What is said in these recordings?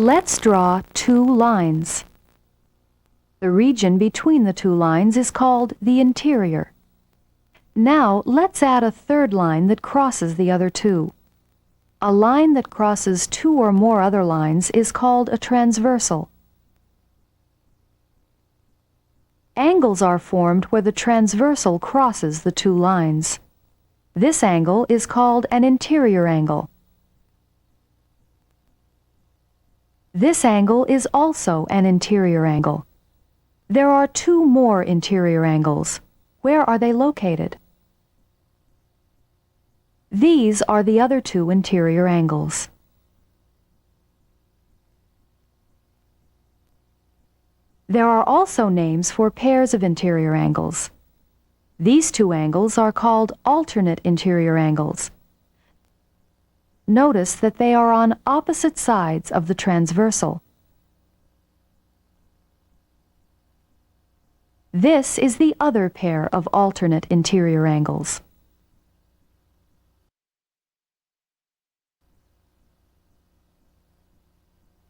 Let's draw two lines. The region between the two lines is called the interior. Now let's add a third line that crosses the other two. A line that crosses two or more other lines is called a transversal. Angles are formed where the transversal crosses the two lines. This angle is called an interior angle. This angle is also an interior angle. There are two more interior angles. Where are they located? These are the other two interior angles. There are also names for pairs of interior angles. These two angles are called alternate interior angles. Notice that they are on opposite sides of the transversal. This is the other pair of alternate interior angles.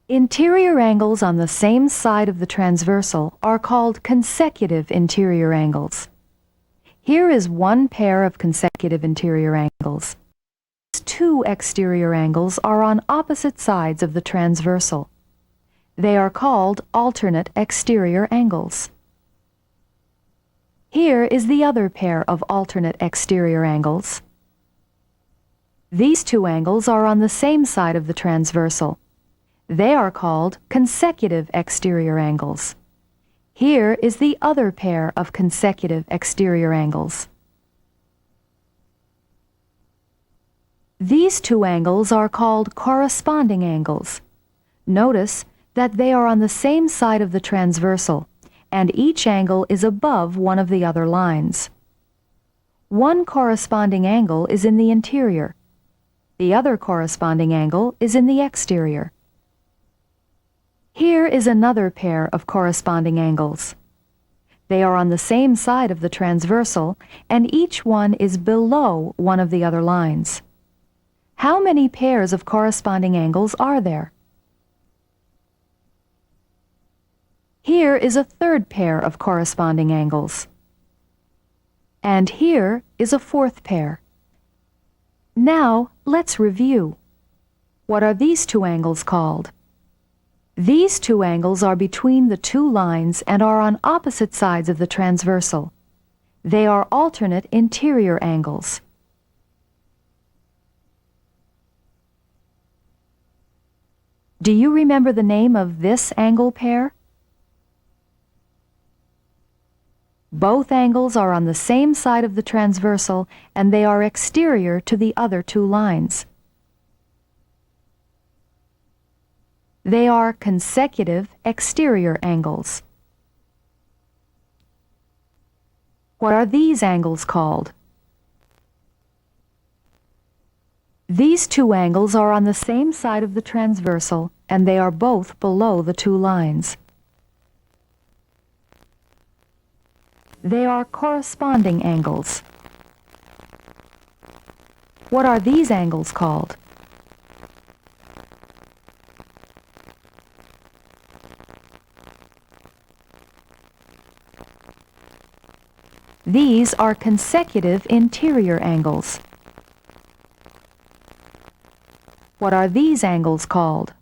Interior angles on the same side of the transversal are called consecutive interior angles. Here is one pair of consecutive interior angles. Two exterior angles are on opposite sides of the transversal. They are called alternate exterior angles. Here is the other pair of alternate exterior angles. These two angles are on the same side of the transversal. They are called consecutive exterior angles. Here is the other pair of consecutive exterior angles. These two angles are called corresponding angles. Notice that they are on the same side of the transversal, and each angle is above one of the other lines. One corresponding angle is in the interior. The other corresponding angle is in the exterior. Here is another pair of corresponding angles. They are on the same side of the transversal, and each one is below one of the other lines. How many pairs of corresponding angles are there? Here is a third pair of corresponding angles. And here is a fourth pair. Now, let's review. What are these two angles called? These two angles are between the two lines and are on opposite sides of the transversal. They are alternate interior angles. Do you remember the name of this angle pair? Both angles are on the same side of the transversal, and they are exterior to the other two lines. They are consecutive exterior angles. What are these angles called? These two angles are on the same side of the transversal, and they are both below the two lines. They are corresponding angles. What are these angles called? These are consecutive interior angles. What are these angles called?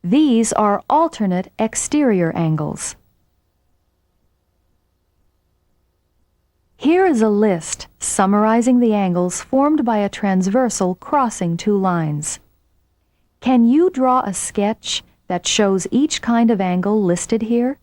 These are alternate exterior angles. Here is a list summarizing the angles formed by a transversal crossing two lines. Can you draw a sketch that shows each kind of angle listed here?